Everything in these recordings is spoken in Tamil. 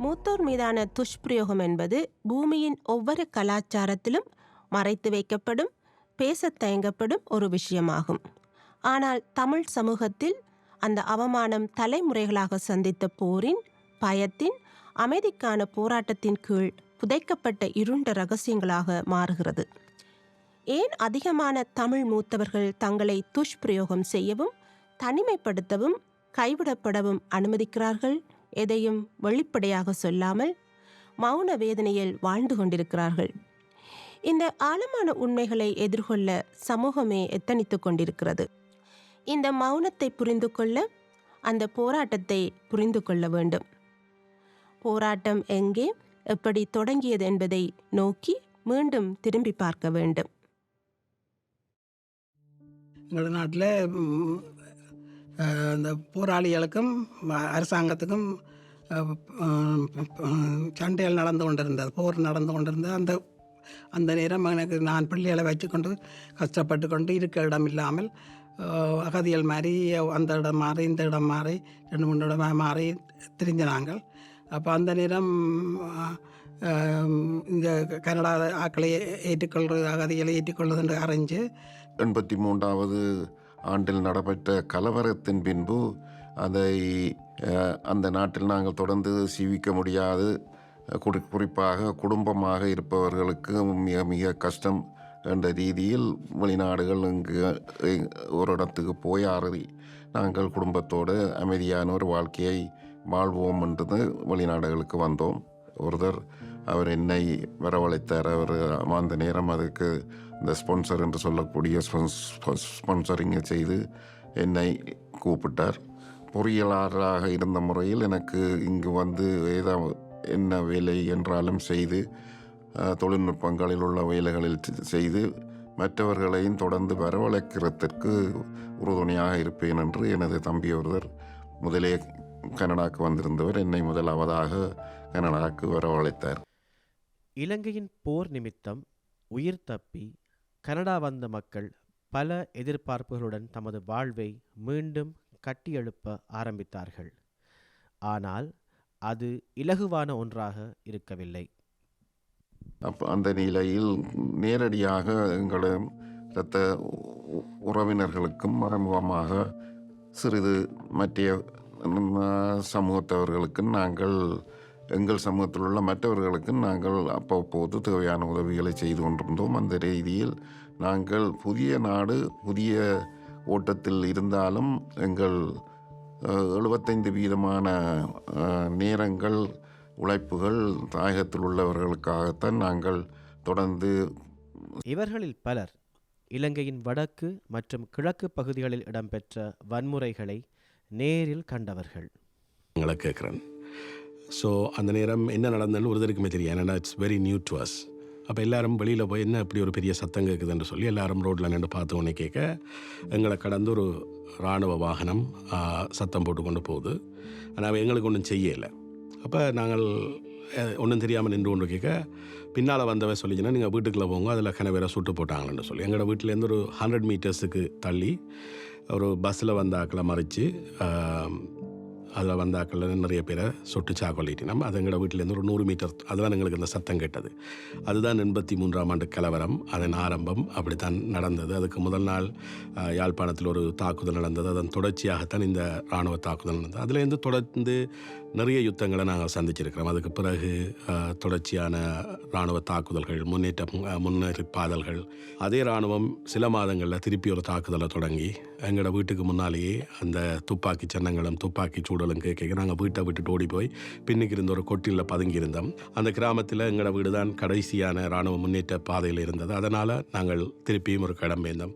மூத்தோர் மீதான துஷ்பிரயோகம் என்பது பூமியின் ஒவ்வொரு கலாச்சாரத்திலும் மறைத்து வைக்கப்படும், பேசத் தயங்கப்படும் ஒரு விஷயமாகும். ஆனால் தமிழ் சமூகத்தில் அந்த அவமானம் தலைமுறைகளாக சந்தித்த போரின், பயத்தின், அமைதிக்கான போராட்டத்தின் கீழ் புதைக்கப்பட்ட இருண்ட இரகசியங்களாக மாறுகிறது. ஏன் அதிகமான தமிழ் மூத்தவர்கள் தங்களை துஷ்பிரயோகம் செய்யவும், தனிமைப்படுத்தவும், கைவிடப்படவும் அனுமதிக்கிறார்கள்? எதையும் வெளிப்படையாக சொல்லாமல் மௌன வேதனையில் வாழ்ந்து கொண்டிருக்கிறார்கள். இந்த ஆழமான உண்மைகளை எதிர்கொள்ள சமூகமே எத்தனித்து கொண்டிருக்கிறது. இந்த மௌனத்தை புரிந்து கொள்ள, அந்த போராட்டத்தை புரிந்து கொள்ள வேண்டும். போராட்டம் எங்கே, எப்படி தொடங்கியது என்பதை நோக்கி மீண்டும் திரும்பி பார்க்க வேண்டும். எங்கள் நாட்டில் இந்த போராளிகளுக்கும் அரசாங்கத்துக்கும் சண்டைகள் நடந்து கொண்டிருந்தது, போர் நடந்து கொண்டிருந்தது. அந்த நேரம் எனக்கு நான் பிள்ளைகளை வச்சுக்கொண்டு கஷ்டப்பட்டு கொண்டு இருக்க இடம் இல்லாமல் அகதிகள் மாதிரி அந்த இடம் மாறி இந்த இடம் மாறி 2-3 இடம் மாறி திரிஞ்ச நாங்கள். அப்போ அந்த நேரம் இந்த கனடா ஆக்களை ஏற்றுக்கொள்வது, அகதிகளை ஏற்றுக்கொள்வது என்று அறிஞ்சு 83வது ஆண்டில் நடைபெற்ற கலவரத்தின் பின்பு அந்த நாட்டில் நாங்கள் தொடர்ந்து ஜீவிக்க முடியாது, குறிப்பாக குடும்பமாக இருப்பவர்களுக்கு மிக மிக கஷ்டம் என்ற ரீதியில் வெளிநாடுகள் இங்கு ஒரு இடத்துக்கு போய் நாங்கள் குடும்பத்தோடு அமைதியான ஒரு வாழ்க்கையை வாழ்வோம் என்று வெளிநாடுகளுக்கு வந்தோம். ஒருத்தர் அவர் என்னை வரவழைத்தார். அவர் அந்த நேரம் அதுக்கு இந்த ஸ்பான்சர் என்று சொல்லக்கூடிய ஸ்பான்சரிங்கை செய்து என்னை கூப்பிட்டார். பொறியியலாளராக இருந்த முறையில் எனக்கு இங்கு வந்து என்ன வேலை என்றாலும் செய்து, தொழில்நுட்பங்களில் உள்ள வேலைகளில் செய்து மற்றவர்களையும் தொடர்ந்து வரவழைக்கிறதுக்கு உறுதுணையாக இருப்பேன் என்று எனது தம்பி ஒருவர் முதலே கனடாவுக்கு வந்திருந்தவர் என்னை முதலாவதாக கனடாவுக்கு வரவழைத்தார். இலங்கையின் போர் நிமித்தம் உயிர் தப்பி கனடா வந்த மக்கள் பல எதிர்பார்ப்புகளுடன் தமது வாழ்வை மீண்டும் கட்டியெழுப்ப ஆரம்பித்தார்கள். ஆனால் அது இலகுவான ஒன்றாக இருக்கவில்லை. அந்த நிலையில் நேரடியாக எங்களும் இரத்த உறவினர்களுக்கும் மறைமுகமாக சிறிது மற்ற சமூகத்தவர்களுக்கும் எங்கள் சமூகத்தில் உள்ள மற்றவர்களுக்கும் நாங்கள் அப்பப்போது தேவையான உதவிகளை செய்து கொண்டிருந்தோம். அந்த ரீதியில் நாங்கள் புதிய நாடு, புதிய ஓட்டத்தில் இருந்தாலும் எங்கள் 75% நேரங்கள், உழைப்புகள் தாயகத்தில் உள்ளவர்களுக்காகத்தான் நாங்கள் தொடர்ந்து. இவர்களில் பலர் இலங்கையின் வடக்கு மற்றும் கிழக்கு பகுதிகளில் இடம்பெற்ற வன்முறைகளை நேரில் கண்டவர்கள். எங்களை கேட்குறேன். ஸோ அந்த நேரம் என்ன நடந்தாலும் ஒருத்தருக்குமே தெரியும். ஏன்னா it's very new to us. அப்போ எல்லாரும் வெளியில் போய் என்ன இப்படி ஒரு பெரிய சத்தம் கேட்குதுன்னு சொல்லி எல்லாரும் ரோட்டில் நின்று பார்த்து உடனே கேட்க, எங்களை கடந்து ஒரு இராணுவ வாகனம் சத்தம் போட்டு கொண்டு போகுது. ஆனால் எங்களுக்கு ஒன்றும் செய்யலை. அப்போ நாங்கள் ஒன்றும் தெரியாமல் நின்று கொண்டு கேட்க, பின்னால் வந்தவன் சொல்லிச்சுன்னா நீங்கள் வீட்டுக்குள்ளே போங்க, அதில் கனவேரை சுட்டு போட்டாங்களேன்னு சொல்லி எங்களோட வீட்டிலேருந்து ஒரு 100 மீட்டர்ஸுக்கு தள்ளி ஒரு பஸ்ஸில் வந்த ஆக்களை மறைச்சு அதில் வந்த ஆக்களில் நிறைய பேரை சொட்டு சாக்கொல்லிட்டினோம். அது எங்களோட வீட்டிலேருந்து ஒரு 100 மீட்டர் அதெல்லாம் எங்களுக்கு அந்த சத்தம் கேட்டது. அதுதான் 83ஆம் ஆண்டு கலவரம். அதன் ஆரம்பம் அப்படித்தான் நடந்தது. அதுக்கு முதல் நாள் யாழ்ப்பாணத்தில் ஒரு தாக்குதல் நடந்தது. அதன் தொடர்ச்சியாகத்தான் இந்த இராணுவ தாக்குதல் நடந்தது. அதுலேருந்து தொடர்ந்து நிறைய யுத்தங்களை நாங்கள் சந்திச்சிருக்கிறோம். அதுக்கு பிறகு தொடர்ச்சியான இராணுவ தாக்குதல்கள், முன்னேற்பாதல்கள். அதே இராணுவம் சில மாதங்களில் திருப்பி ஒரு தாக்குதலை தொடங்கி எங்களோட வீட்டுக்கு முன்னாலேயே அந்த துப்பாக்கி சின்னங்களும் துப்பாக்கி சூடலும் கேட்க நாங்கள் வீட்டை விட்டுட்டு ஓடி போய் பின்னுக்கு இருந்த ஒரு கொட்டியில் பதுங்கியிருந்தோம். அந்த கிராமத்தில் எங்களோட வீடு தான் கடைசியான இராணுவ முன்னேற்ற பாதையில் இருந்தது. அதனால் நாங்கள் திருப்பியும் ஒரு கடம்பெய்ந்தோம்.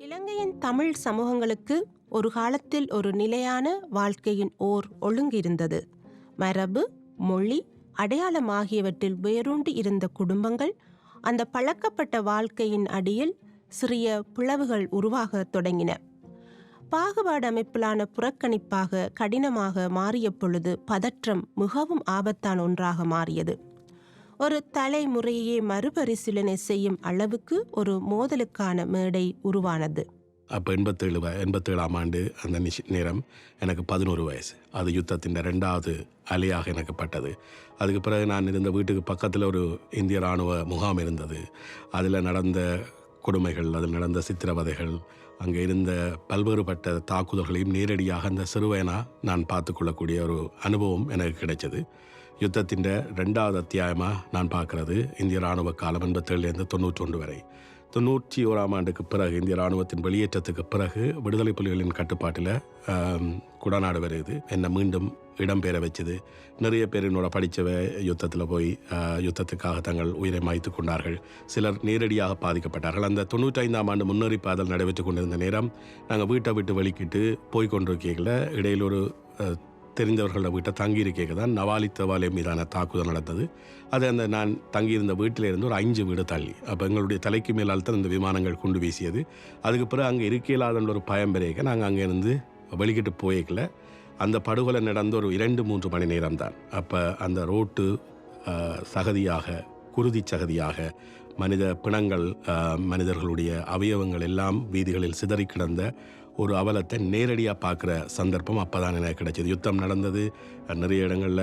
இலங்கையின் தமிழ் சமூகங்களுக்கு ஒரு காலத்தில் ஒரு நிலையான வாழ்க்கையின் ஓர் ஒழுங்கு இருந்தது. மரபு, மொழி, அடையாளம் ஆகியவற்றில் வேரூண்டி இருந்த குடும்பங்கள் அந்த பழக்கப்பட்ட வாழ்க்கையின் அடியில் சிறிய பிளவுகள் உருவாக தொடங்கின. பாகுபாடு அமைப்பிலான புறக்கணிப்பாக கடினமாக மாறிய பொழுது பதற்றம் மிகவும் ஆபத்தான ஒன்றாக மாறியது. ஒரு தலைமுறையே மறுபரிசீலனை செய்யும் அளவுக்கு ஒரு மோதலுக்கான மேடை உருவானது. அப்போ 87ஆம் ஆண்டு அந்த நேரம் எனக்கு 11 வயசு. அது யுத்தத்தின் 2வது அலையாக எனக்கு பட்டது. அதுக்கு பிறகு நான் இருந்த வீட்டுக்கு பக்கத்தில் ஒரு இந்திய இராணுவ முகாம் இருந்தது. அதில் நடந்த கொடுமைகள், அதில் நடந்த சித்திரவதைகள், அங்கே இருந்த பல்வேறுபட்ட தாக்குதல்களையும் நேரடியாக அந்த சிறுவயனாக நான் பார்த்து கொள்ளக்கூடிய ஒரு அனுபவம் எனக்கு கிடைச்சது. யுத்தத்தின் 2வது அத்தியாயமாக நான் பார்க்குறது இந்திய இராணுவ காலம் 87லேருந்து 91 வரை. 91ஆம் ஆண்டுக்கு பிறகு இந்திய இராணுவத்தின் வெளியேற்றத்துக்கு பிறகு விடுதலை புலிகளின் கட்டுப்பாட்டில் குடாநாடு வருது. என்னை மீண்டும் இடம்பெற வச்சது. நிறைய பேர் என்னோட படித்தவ யுத்தத்தில் போய் யுத்தத்துக்காக தங்கள் உயிரை மாய்த்து கொண்டார்கள். சிலர் நேரடியாக பாதிக்கப்பட்டார்கள். அந்த 95ஆம் ஆண்டு முன்னறிப்பாதல் நடைபெற்று கொண்டிருந்த நேரம் நாங்கள் வீட்டை விட்டு வெளிக்கிட்டு போய்கொண்டிருக்கையில் இடையில் ஒரு தெரிந்தவர்களோட வீட்டை தங்கியிருக்க தான் நவாலி தவாலே மீதான தாக்குதல் நடந்தது. அது அந்த நான் தங்கியிருந்த வீட்டிலிருந்து ஒரு 5 வீடு தள்ளி. அப்போ எங்களுடைய தலைக்கு மேலால் தான் இந்த விமானங்கள் கொண்டு வீசியது. அதுக்கு பிறகு அங்கே இருக்கையில்லாத ஒரு பயம் பெறையக்க நாங்கள் அங்கேருந்து வெளிக்கிட்டு போய்க்கல. அந்த படுகொலை நடந்த ஒரு 2-3 மணி நேரம் தான். அப்போ அந்த ரோட்டு சகதியாக, குருதி சகதியாக, மனித பிணங்கள், மனிதர்களுடைய அவயவங்கள் எல்லாம் வீதிகளில் சிதறி கிடந்த ஒரு அவலத்தை நேரடியாக பார்க்குற சந்தர்ப்பம் அப்போ தான் எனக்கு கிடைச்சது. யுத்தம் நடந்தது, நிறைய இடங்களில்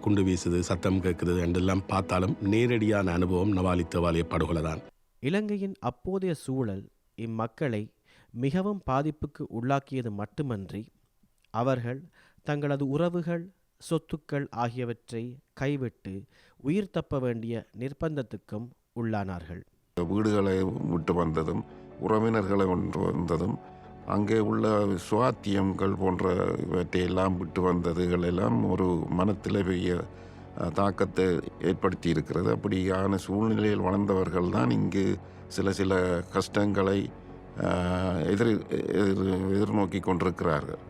குண்டு வீசுது, சத்தம் கேட்குது என்றெல்லாம் பார்த்தாலும் நேரடியான அனுபவம் நவாலி தவாலிய படுகொலை தான். இலங்கையின் அப்போதைய சூழல் இம்மக்களை மிகவும் பாதிப்புக்கு உள்ளாக்கியது மட்டுமன்றி அவர்கள் தங்களது உறவுகள், சொத்துக்கள் ஆகியவற்றை கைவிட்டு உயிர் தப்ப வேண்டிய நிர்பந்தத்துக்கும் உள்ளானார்கள். வீடுகளை விட்டு வந்ததும், உறவினர்களை கொண்டு வந்ததும், அங்கே உள்ள சுவாத்தியங்கள் போன்ற இவற்றையெல்லாம் விட்டு வந்ததுகள் எல்லாம் ஒரு மனத்தில் பெரிய தாக்கத்தை ஏற்படுத்தி இருக்கிறது. அப்படியான சூழ்நிலையில் வளர்ந்தவர்கள் தான் இங்கு சில கஷ்டங்களை எதிர்நோக்கி கொண்டிருக்கிறார்கள்.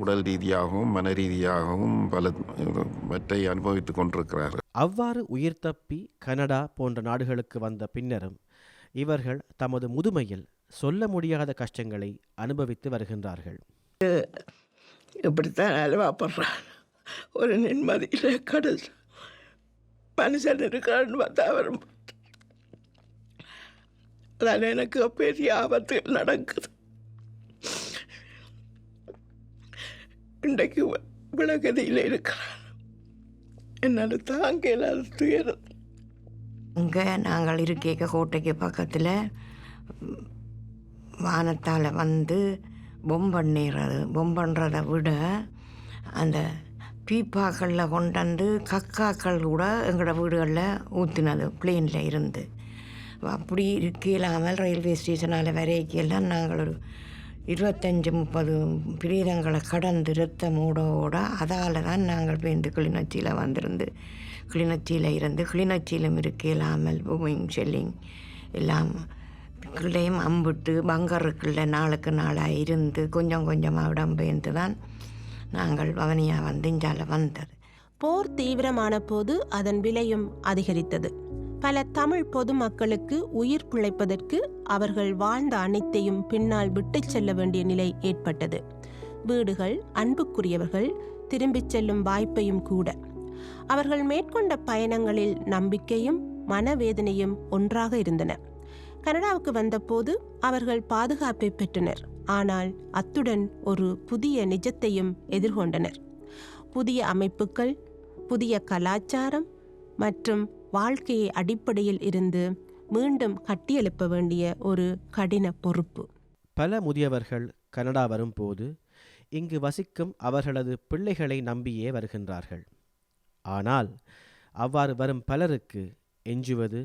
உடல் ரீதியாகவும் மன ரீதியாகவும் பலவற்றை அனுபவித்து கொண்டிருக்கிறார்கள். அவ்வாறு உயிர் தப்பி கனடா போன்ற நாடுகளுக்கு வந்த பின்னரும் இவர்கள் தமது முதுமையில் சொல்ல முடியாத கஷ்டங்களை அனுபவித்து வருகின்றார்கள். இப்படித்தான் அலுவப்படுறான். ஒரு நிம்மதியில் கடல் மனுஷன் இருக்கான்னு பார்த்தா வரும். அதால் எனக்கு பெரிய ஆபத்துகள் நடக்குது. இன்றைக்கு விலகதியில் இருக்கிறான். என்னால் தாங்க இல்லாத துயரம். இங்கே நாங்கள் இருக்க கோட்டைக்கு பக்கத்தில் வானத்தால் வந்து பொம்பண்றதை விட அந்த பீப்பாக்களில் கொண்டாந்து கக்காக்கள் கூட எங்களோட வீடுகளில் ஊற்றினது பிளேனில் இருந்து. அப்படி இருக்கலாமல் ரயில்வே ஸ்டேஷனால் வரைக்கெல்லாம் நாங்கள் ஒரு 25-30 பிரேதங்களை கடந்து ரத்த மூடோட அதால் தான் நாங்கள் பேருந்து கிளிநொச்சியில் வந்திருந்து கிளிநொச்சியிலும் இருக்கலாமல் பூமிங் ஷெல்லிங் எல்லாம் கிள்ளையும் அம்பிட்டு பங்கருக்குள்ள நாளுக்கு நாளாக இருந்து கொஞ்சம் கொஞ்சமாக இடம்பெயர்ந்து தான் நாங்கள் வவனியாக வந்து இஞ்சால வந்தது. போர் தீவிரமான போது அதன் விலையும் அதிகரித்தது. பல தமிழ் பொதுமக்களுக்கு உயிர் பிழைப்பதற்கு அவர்கள் வாழ்ந்த அனைத்தையும் பின்னால் விட்டுச் செல்ல வேண்டிய நிலை ஏற்பட்டது. வீடுகள், அன்புக்குரியவர்கள் திரும்பிச் செல்லும் வாய்ப்பையும் கூட. அவர்கள் மேற்கொண்ட பயணங்களில் நம்பிக்கையும் மனவேதனையும் ஒன்றாக இருந்தன. கனடாவுக்கு வந்தபோது அவர்கள் பாதுகாப்பை பெற்றனர். ஆனால் அத்துடன் ஒரு புதிய நிஜத்தையும் எதிர்கொண்டனர். புதிய அமைப்புகள், புதிய கலாச்சாரம் மற்றும் வாழ்க்கையை அடிப்படையில் இருந்து மீண்டும் கட்டியெழுப்ப வேண்டிய ஒரு கடின பொறுப்பு. பல முதியவர்கள் கனடா வரும்போது இங்கு வசிக்கும் அவர்களது பிள்ளைகளை நம்பியே வருகின்றார்கள். ஆனால் அவ்வாறு வரும் பலருக்கு எஞ்சுவது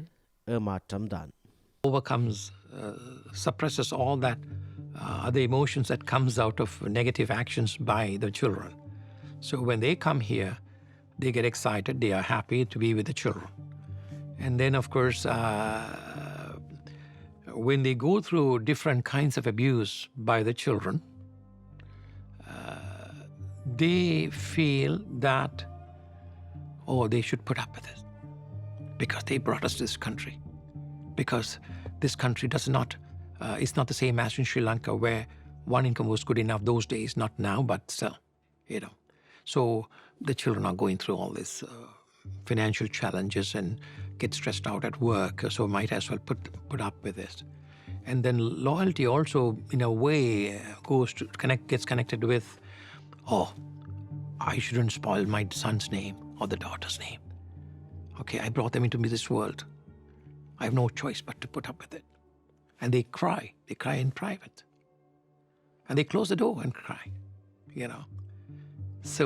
ஏமாற்றம்தான். Overcomes, suppresses all that the emotions that comes out of negative actions by the children. So when they come here, they get excited, they are happy to be with the children. And then of course when they go through different kinds of abuse by the children, they feel that they should put up with it because they brought us to this country. Because this country is not the same as in Sri Lanka, where one income was good enough those days, not now, but still, So the children are going through all these financial challenges and get stressed out at work, so might as well put up with this. And then loyalty also, in a way, gets connected with, oh, I shouldn't spoil my son's name or the daughter's name. Okay, I brought them into this world. I have no choice but to put up with it. And they cry. They cry in private. And they close the door and cry, you know. So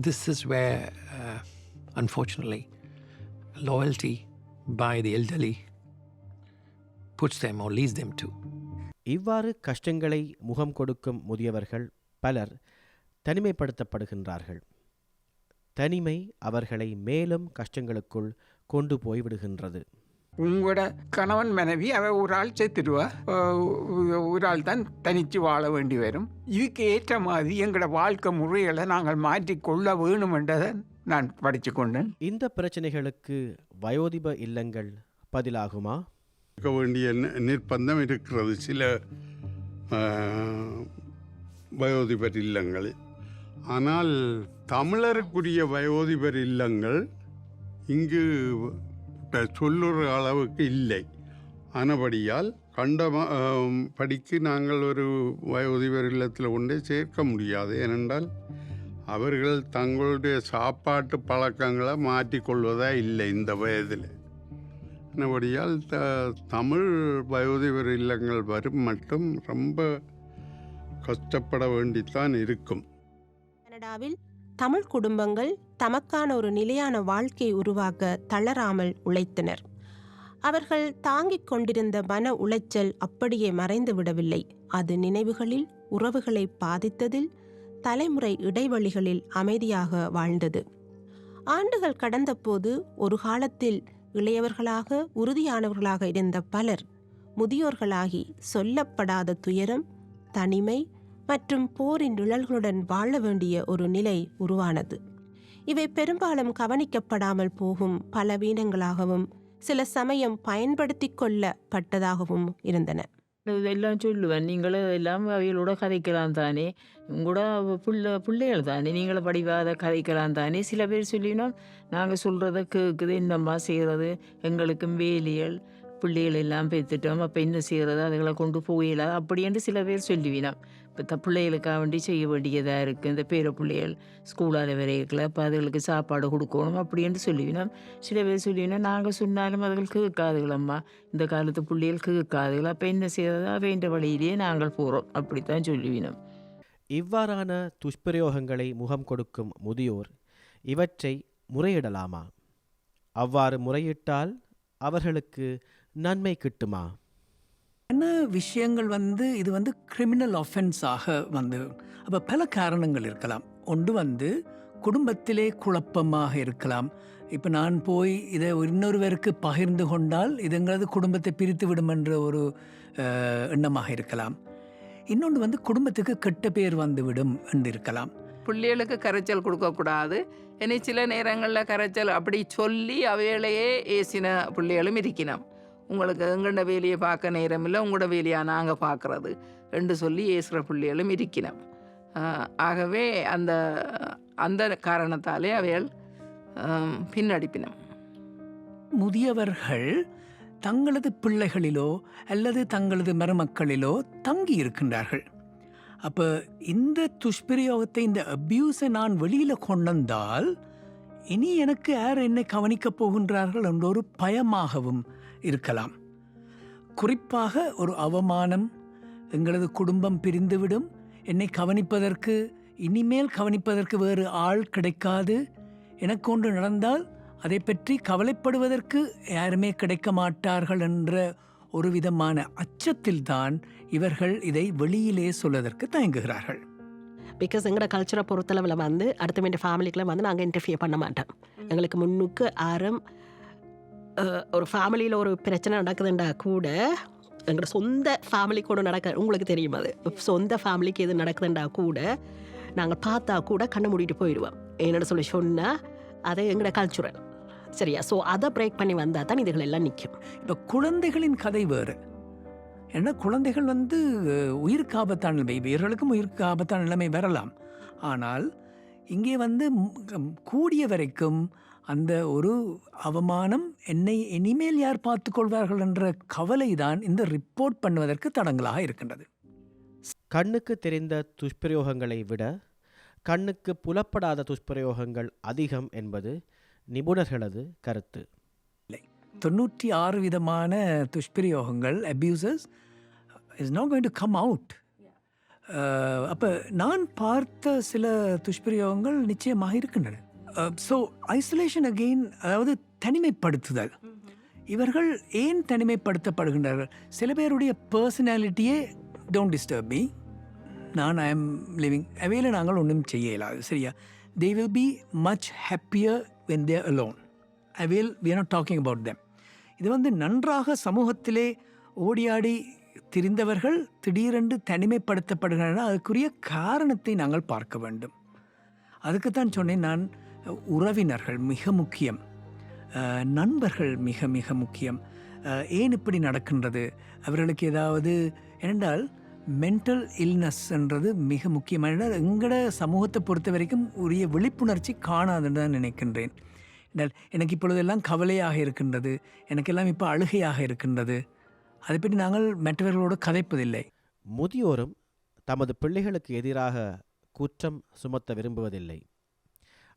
this is where, unfortunately, loyalty by the elderly puts them or leads them to. இவ்வாறு கஷ்டங்களை முகம் கொடுக்கும் முதியவர்கள் பலர் தனிமைப்படுத்தப்படுகின்றார்கள். தனிமை அவர்களை மேலும் கஷ்டங்களுக்குள் கொண்டு போய்விடுகின்றது. உங்களோட கணவன் மனைவி அவ ஒரு ஆள் செத்துடுவா, ஒரு ஆள் தான் தனித்து வாழ வேண்டி வரும். இதுக்கு ஏற்ற மாதிரி எங்களோட வாழ்க்கை முறைகளை நாங்கள் மாற்றிக்கொள்ள வேணும் என்றதை நான் படித்து கொண்டேன். இந்த பிரச்சனைகளுக்கு வயோதிப இல்லங்கள் பதிலாகுமா? இருக்க வேண்டிய நிர்பந்தம் இருக்கிறது சில வயோதிபர் இல்லங்கள். ஆனால் தமிழருக்குரிய வயோதிபர் இல்லங்கள் இங்கு சொல்லுற அளவுக்கு இல்லை. ஆனபடியால் படிக்கு நாங்கள் ஒரு வயோதிபர் இல்லத்தில் கொண்டே சேர்க்க முடியாது. ஏனென்றால் அவர்கள் தங்களுடைய சாப்பாட்டு பழக்கங்களை மாற்றிக்கொள்வதா இல்லை இந்த வயதில். ஆனபடியால் தமிழ் வயோதிபர் இல்லங்கள் வரும் மட்டும் ரொம்ப கஷ்டப்பட வேண்டித்தான் இருக்கும். கனடாவில் தமிழ் குடும்பங்கள் தமக்கான ஒரு நிலையான வாழ்க்கையை உருவாக்க தளராமல் உழைத்தனர். அவர்கள் தாங்கிக் கொண்டிருந்த மன உளைச்சல் அப்படியே மறைந்து விடவில்லை. அது நினைவுகளில், உறவுகளை பாதித்ததில், தலைமுறை இடைவெளிகளில் அமைதியாக வாழ்ந்தது. ஆண்டுகள் கடந்தபோது ஒரு காலத்தில் இளையவர்களாக உறுதியானவர்களாக இருந்த பலர் முதியோர்களாகி சொல்லப்படாத துயரம், தனிமை மற்றும் போரின் நிழல்களுடன் வாழ வேண்டிய ஒரு நிலை உருவானது. இவை பெரும்பாலும் கவனிக்கப்படாமல் போகும் பலவீனங்களாகவும் சில சமயம் பயன்படுத்தி கொள்ளப்பட்டதாகவும் இருந்தன. இதெல்லாம் சொல்லுவேன், நீங்களும் எல்லாம் அவைகளோட கதைக்கலாம் தானே, உங்களோட பிள்ளைகள் தானே, நீங்களும் படிக்காத கதைக்கலாம் தானே. சில பேர் சொல்லினோம், நாங்கள் சொல்கிறத கேட்குது, என்னம்மா செய்கிறது, எங்களுக்கும் வேலியல் பிள்ளைகள் எல்லாம் பெற்றுட்டோம், அப்போ என்ன செய்கிறது, அதுகளை கொண்டு போயிடலாம் அப்படின்ட்டு சில பேர் சொல்லுவினோம். இப்போ பிள்ளைகளுக்காக வேண்டி செய்ய வேண்டியதாக இருக்குது, இந்த பேர பிள்ளைகள் ஸ்கூலால் வரைக்கல, அப்போ அதுகளுக்கு சாப்பாடு கொடுக்கணும் அப்படின்ட்டு சொல்லுவினோம். சில பேர் சொல்லுவினோம், நாங்கள் சொன்னாலும் அதுகள் கேட்காதுகளம்மா, இந்த காலத்து பிள்ளைகள் கேட்காதுகள், அப்போ என்ன செய்கிறது, அவைன்ற வழியிலேயே நாங்கள் போகிறோம் அப்படித்தான் சொல்லுவினோம். இவ்வாறான துஷ்பிரயோகங்களை முகம் கொடுக்கும் முதியோர் இவற்றை முறையிடலாமா? அவ்வாறு முறையிட்டால் அவர்களுக்கு நன்மை கிட்டுமா? என்ன விஷயங்கள் இது கிரிமினல் ஆஃபென்ஸாக அப்போ பல காரணங்கள் இருக்கலாம். ஒன்று குடும்பத்திலே குழப்பமாக இருக்கலாம். இப்போ நான் போய் இதை இன்னொருவருக்கு பகிர்ந்து கொண்டால் இதுங்கிறது குடும்பத்தை பிரித்து விடும் என்ற ஒரு எண்ணமாக இருக்கலாம். இன்னொன்று குடும்பத்துக்கு கெட்ட பேர் வந்துவிடும் என்று இருக்கலாம். பிள்ளைகளுக்கு கரைச்சல் கொடுக்கக்கூடாது. இனி சில நேரங்களில் கரைச்சல் அப்படி சொல்லி அவைகளையே ஏசின பிள்ளைகளும் இருக்கணும். உங்களுக்கு எங்கள்ட வேலையை பார்க்க நேரம் இல்லை, உங்களோட வேலையாக நாங்கள் பார்க்குறது என்று சொல்லி ஏசுகிற பிள்ளைகளும் இருக்கணும். ஆகவே அந்த அந்த காரணத்தாலே அவைகள் பின்னடிப்பினம். முதியவர்கள் தங்களது பிள்ளைகளிலோ அல்லது தங்களது மருமக்களிலோ தங்கி இருக்கின்றார்கள். அப்போ இந்த துஷ்பிரயோகத்தை, இந்த அப்யூஸை நான் வெளியில் கொண்டு வந்தால் இனி எனக்கு யார் என்னை கவனிக்கப் போகின்றார்கள் என்ற ஒரு பயமாகவும் இருக்கலாம். குறிப்பாக ஒரு அவமானம், எங்களது குடும்பம் பிரிந்துவிடும், என்னை கவனிப்பதற்கு இனிமேல் கவனிப்பதற்கு வேறு ஆள் கிடைக்காது, எனக்கு ஒன்று நடந்தால் அதை பற்றி கவலைப்படுவதற்கு யாருமே கிடைக்க மாட்டார்கள் என்ற ஒரு விதமான அச்சத்தில்தான் இவர்கள் இதை வெளியிலே சொல்வதற்கு தயங்குகிறார்கள். பிகாஸ் எங்களோட கல்ச்சரை பொறுத்தளவில் அடுத்த ஃபேமிலிக்கெலாம் நாங்கள் இன்டர்ஃபியர் பண்ண மாட்டோம். எங்களுக்கு முன்னுக்கு ஆரம் ஒரு ஃபேமிலியில் ஒரு பிரச்சனை நடக்குதுண்டா கூட எங்களோட சொந்த ஃபேமிலி கூட உங்களுக்கு தெரியும், அது சொந்த ஃபேமிலிக்கு எது நடக்குதுண்டா கூட நாங்கள் பார்த்தா கூட கண்ணை மூடிட்டு போயிடுவோம். என்னோட சொன்னால் அது எங்களோட கல்ச்சுரல், சரியா? ஸோ அதை பிரேக் பண்ணி வந்தால் தான் இதுகள் எல்லாம் நிற்கும். இப்போ குழந்தைகளின் கதை வேறு. ஏன்னா குழந்தைகள் உயிருக்கு ஆபத்தான நிலைமை, இவர்களுக்கும் உயிருக்கு ஆபத்தான நிலைமை வரலாம். ஆனால் இங்கே வந்து கூடிய வரைக்கும் அந்த ஒரு அவமானம் என்னை இனிமேல் யார் பார்த்துக்கொள்வார்கள் என்ற கவலை தான் இந்த ரிப்போர்ட் பண்ணுவதற்கு தடங்களாக இருக்கின்றது. கண்ணுக்கு தெரிந்த துஷ்பிரயோகங்களை விட கண்ணுக்கு புலப்படாத துஷ்பிரயோகங்கள் அதிகம் என்பது நிபுணர்களது கருத்து. 96 விதமான துஷ்பிரயோகங்கள் abuses is not going to come out. அப்போ நான் பார்த்த சில துஷ்பிரயோகங்கள் நிச்சயமாக இருக்கின்றன. ஸோ ஐசோலேஷன் அகெயின், அதாவது தனிமைப்படுத்துதல். இவர்கள் ஏன் தனிமைப்படுத்தப்படுகின்றார்கள்? சில பேருடைய பர்சனாலிட்டியே டோன்ட் டிஸ்டர்ப் மீ, நான் ஐ எம் லிவிங் அவையில் நாங்கள் ஒன்றும் செய்ய இயலாது. சரியா? They will be much happier when they're alone. அவையில் we are not talking about them. இது வந்து நன்றாக சமூகத்திலே ஓடியாடி திரிந்தவர்கள் திடீரென்று தனிமைப்படுத்தப்படுகின்றன. அதுக்குரிய காரணத்தை நாங்கள் பார்க்க வேண்டும். அதுக்குத்தான் சொன்னேன் நான், உறவினர்கள் மிக முக்கியம், நண்பர்கள் மிக மிக முக்கியம். ஏன் இப்படி நடக்கின்றது? அவர்களுக்கு ஏதாவது என்றால் மென்டல் இல்னஸ்ன்றது மிக முக்கியமான எங்களோட சமூகத்தை பொறுத்த வரைக்கும் உரிய விழிப்புணர்ச்சி காணாதுன்னு தான் நினைக்கின்றேன். என்றால் எனக்கு இப்பொழுதெல்லாம் கவலையாக இருக்கின்றது, எனக்கெல்லாம் இப்போ அழுகையாக இருக்கின்றது, அதை பற்றி நாங்கள் மற்றவர்களோடு கதைப்பதில்லை. முதியோரும் தமது பிள்ளைகளுக்கு எதிராக குற்றம் சுமத்த விரும்புவதில்லை.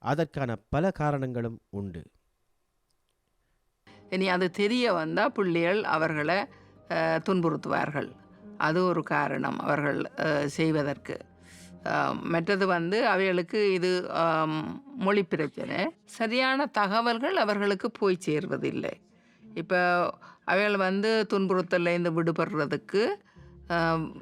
அதற்கான பல காரணங்களும் உண்டு. இனி அது தெரிய வந்தால் பிள்ளைகள் அவர்களை துன்புறுத்துவார்கள். அது ஒரு காரணம் அவர்கள் செய்வதற்கு. மற்றது வந்து அவைகளுக்கு இது மொழி பிரச்சனை, சரியான தகவல்கள் அவர்களுக்கு போய் சேர்வதில்லை. இப்போ அவைகள் வந்து துன்புறுத்தலேருந்து விடுபடுறதுக்கு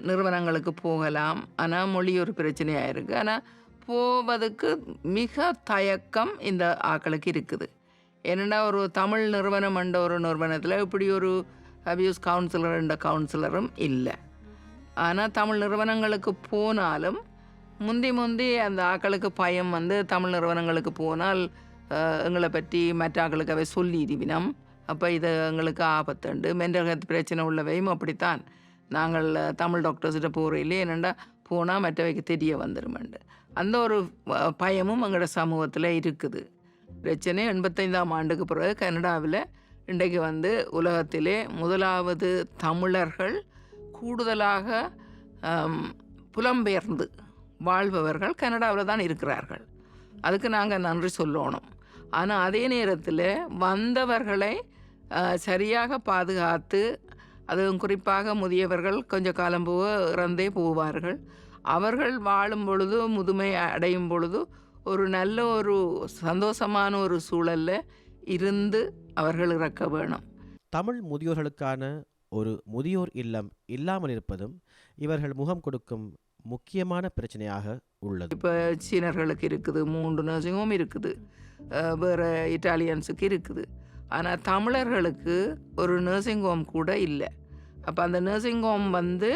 நிறுவனங்களுக்கு போகலாம், ஆனால் மொழி ஒரு பிரச்சனையாக இருக்குது. ஆனால் போவதுக்கு மிக தயக்கம் இந்த ஆக்களுக்கு இருக்குது. என்னென்னா ஒரு தமிழ் நிறுவனம் என்ற ஒரு நிறுவனத்தில் இப்படி ஒரு அபியூஸ் கவுன்சிலர் என்ற கவுன்சிலரும் இல்லை. ஆனால் தமிழ் நிறுவனங்களுக்கு போனாலும் முந்தி அந்த ஆக்களுக்கு பயம் வந்து தமிழ் நிறுவனங்களுக்கு போனால் எங்களை பற்றி மற்ற ஆக்களுக்கு அவை சொல்லிடுவினம், அப்போ இது எங்களுக்கு ஆபத்துண்டு. மென்டல் ஹெல்த் பிரச்சனை உள்ளவையும் அப்படித்தான். நாங்கள் தமிழ் டாக்டர்ஸ்கிட்ட போகிறீங்களே என்னென்னா போனால் மற்றவைக்கு தெரிய வந்துடுமெண்டு அந்த ஒரு பயமும் எங்களோட சமூகத்தில் இருக்குது. பிரச்சனை 85ஆம் ஆண்டுக்கு பிறகு கனடாவில் இன்றைக்கு வந்து உலகத்திலே முதலாவது தமிழர்கள் கூடுதலாக புலம்பெயர்ந்து வாழ்பவர்கள் கனடாவில் தான் இருக்கிறார்கள். அதுக்கு நாங்கள் நன்றி சொல்லணும். ஆனால் அதே நேரத்தில் வந்தவர்களை சரியாக பாதுகாத்து, அதுவும் குறிப்பாக முதியவர்கள் கொஞ்சம் காலம் போக இறந்தே போவார்கள். அவர்கள் வாழும் பொழுது, முதுமை அடையும் பொழுது ஒரு நல்ல ஒரு சந்தோஷமான ஒரு சூழலில் இருந்து அவர்கள் இறக்க வேணும். தமிழ் முதியோர்களுக்கான ஒரு முதியோர் இல்லம் இல்லாமல் இருப்பதும் இவர்கள் முகம் கொடுக்கும் முக்கியமான பிரச்சனையாக உள்ளது. இப்போ சீனர்களுக்கு இருக்குது, 3 நர்சிங் ஹோம் இருக்குது, வேறு இட்டாலியன்ஸுக்கு இருக்குது. ஆனால் தமிழர்களுக்கு ஒரு நர்சிங் ஹோம் கூட இல்லை. அப்போ அந்த நர்சிங் ஹோம் வந்து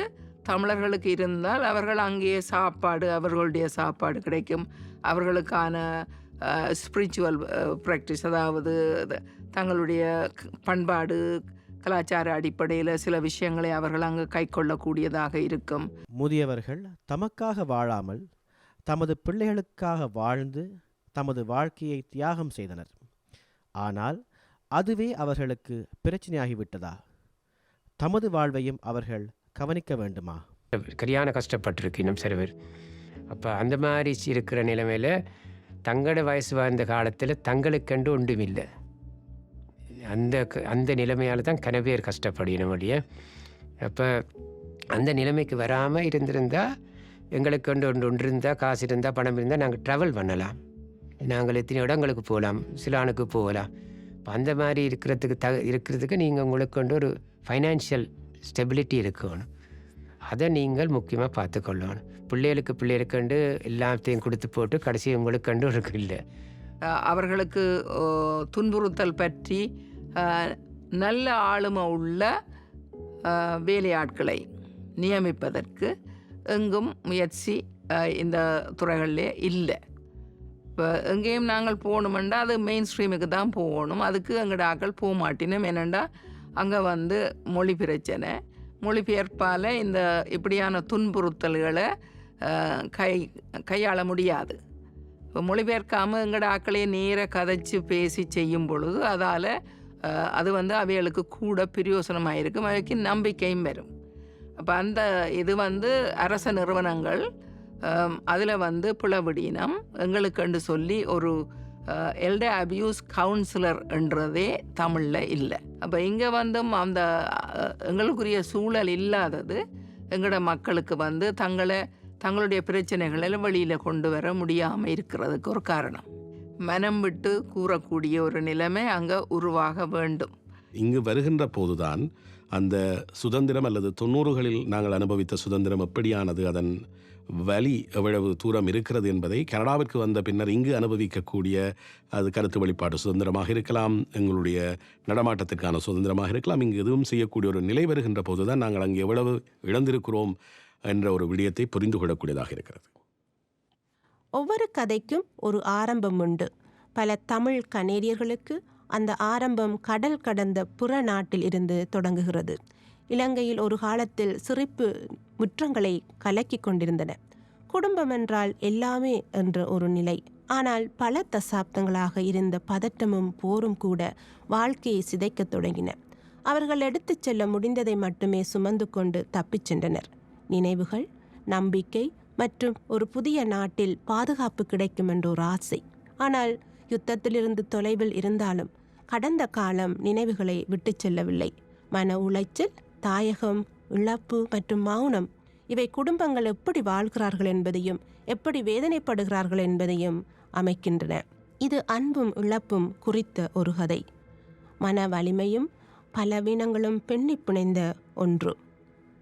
தமிழர்களுக்கு இருந்தால் அவர்கள் அங்கேயே சாப்பாடு, அவர்களுடைய சாப்பாடு கிடைக்கும். அவர்களுக்கான ஸ்பிரிச்சுவல் ப்ராக்டிஸ், அதாவது தங்களுடைய பண்பாடு கலாச்சார அடிப்படையில் சில விஷயங்களை அவர்கள் அங்கு கை கொள்ளக்கூடியதாக இருக்கும். முதியவர்கள் தமக்காக வாழாமல் தமது பிள்ளைகளுக்காக வாழ்ந்து தமது வாழ்க்கையை தியாகம் செய்தனர். ஆனால் அதுவே அவர்களுக்கு பிரச்சனையாகிவிட்டதா? தமது வாழ்வையும் அவர்கள் கவனிக்க வேண்டுமா? சரியான கஷ்டப்பட்டிருக்கு இன்னும் சில பேர். அப்போ அந்த மாதிரி இருக்கிற நிலைமையில் தங்களோட வயசு வாழ்ந்த காலத்தில் தங்களுக்கென்று ஒன்றுமில்லை. அந்த நிலைமையால் தான் கன பேர் கஷ்டப்படணும் வழிய. அப்போ அந்த நிலைமைக்கு வராமல் இருந்திருந்தால் எங்களுக்கு ஒன்று இருந்தால், காசு இருந்தால், பணம் இருந்தால் நாங்கள் ட்ராவல் பண்ணலாம். நாங்கள் எத்தனை இடங்களுக்கு போகலாம், சிலானுக்கு போகலாம். இப்போ அந்த மாதிரி இருக்கிறதுக்கு நீங்கள் உங்களுக்கு கொண்டு ஒரு ஃபைனான்ஷியல் ஸ்டெபிலிட்டி இருக்கணும். அதை நீங்கள் முக்கியமாக பார்த்துக்கொள்ளணும். பிள்ளைகளுக்கு எல்லாத்தையும் கொடுத்து போட்டு கடைசி உங்களுக்கு கண்டு இருக்கு இல்லை. அவர்களுக்கு துன்புறுத்தல் பற்றி நல்ல ஆளுமை உள்ள வேலையாட்களை நியமிப்பதற்கு எங்கும் முயற்சி இந்த துறைகளிலே இல்லை. இப்போ எங்கேயும் நாங்கள் போகணுமெண்டா அது மெயின் ஸ்ட்ரீமுக்கு தான் போகணும். அதுக்கு எங்களோட ஆக்கள் போக மாட்டினோம். என்னென்னா அங்கே வந்து மொழி பிரச்சனை, மொழிபெயர்ப்பால் இந்த இப்படியான துன்புறுத்தல்களை கையாள முடியாது. இப்போ மொழிபெயர்க்காமல் எங்களோட ஆக்களையே நேர கதைச்சு பேசி செய்யும் பொழுது அதால் அது வந்து அவைகளுக்கு கூட பிரயோசனமாக இருக்கும், அவைக்கு நம்பிக்கையும் வரும். அப்போ அந்த இது வந்து அரச நிறுவனங்கள் அதில் வந்து பிளவிடினம் எங்களுக்குன்னு சொல்லி ஒரு எல்டர் அபியூஸ் கவுன்சிலர் என்றதே தமிழில் இல்லை. அப்போ இங்கே வந்தும் அந்த எங்களுக்குரிய சூழல் இல்லாதது எங்களோட மக்களுக்கு வந்து தங்களுடைய பிரச்சனைகளில் வெளியில் கொண்டு வர முடியாமல் இருக்கிறதுக்கு ஒரு காரணம். மனம் விட்டு கூறக்கூடிய ஒரு நிலைமை அங்கே உருவாக வேண்டும். இங்கு வருகின்ற போதுதான் அந்த சுதந்திரம் அல்லது 90களில் நாங்கள் அனுபவித்த சுதந்திரம் எப்படியானது, அதன் வலி எவ்வளவு தூரம் இருக்கிறது என்பதை கனடாவிற்கு வந்த பின்னர் இங்கு அனுபவிக்கக்கூடிய அது கருத்து வெளிப்பாடு சுதந்திரமாக இருக்கலாம், எங்களுடைய நடமாட்டத்திற்கான சுதந்திரமாக இருக்கலாம், இங்கு எதுவும் செய்யக்கூடிய ஒரு நிலை வருகின்ற போதுதான் நாங்கள் அங்கு எவ்வளவு இழந்திருக்கிறோம் என்ற ஒரு விடயத்தை புரிந்து கொள்ளக்கூடியதாக இருக்கிறது. ஒவ்வொரு கதைக்கும் ஒரு ஆரம்பம் உண்டு. பல தமிழ் கனேடியர்களுக்கு அந்த ஆரம்பம் கடல் கடந்த புற நாட்டில் இருந்து தொடங்குகிறது. இலங்கையில் ஒரு காலத்தில் சிரிப்பு முற்றங்களை கலக்கி கொண்டிருந்தன. குடும்பம் என்றால் எல்லாமே என்ற ஒரு நிலை. ஆனால் பல தசாப்தங்களாக இருந்த பதட்டமும் போரும் கூட வாழ்க்கையை சிதைக்கத் தொடங்கின. அவர்கள் எடுத்துச் செல்ல முடிந்ததை மட்டுமே சுமந்து கொண்டு தப்பிச் சென்றனர். நினைவுகள், நம்பிக்கை மற்றும் ஒரு புதிய நாட்டில் பாதுகாப்பு கிடைக்கும் என்ற ஒரு ஆசை. ஆனால் யுத்தத்திலிருந்து தொலைவில் இருந்தாலும் கடந்த காலம் நினைவுகளை விட்டு செல்லவில்லை. மன உளைச்சல், தாயகம், இழப்பு மற்றும் மௌனம் இவை குடும்பங்கள் எப்படி வாழ்கிறார்கள் என்பதையும் எப்படி வேதனைப்படுகிறார்கள் என்பதையும் அமைக்கின்றன. இது அன்பும் இழப்பும் குறித்த ஒரு கதை. மன வலிமையும் பலவீனங்களும் பெண்ணி பிணைந்த ஒன்று.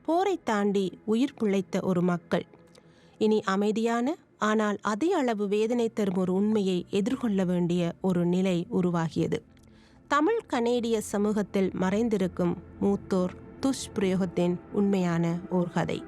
போரை தாண்டி உயிர் பிழைத்த ஒரு மக்கள் இனி அமைதியான ஆனால் அதே அளவு வேதனை தரும் ஒரு உண்மையை எதிர்கொள்ள வேண்டிய ஒரு நிலை உருவாகியது. தமிழ் கனேடிய சமூகத்தில் மறைந்திருக்கும் மூத்தோர் துஷ்பிரயோகத்தின் உண்மையான ஓர் கதை.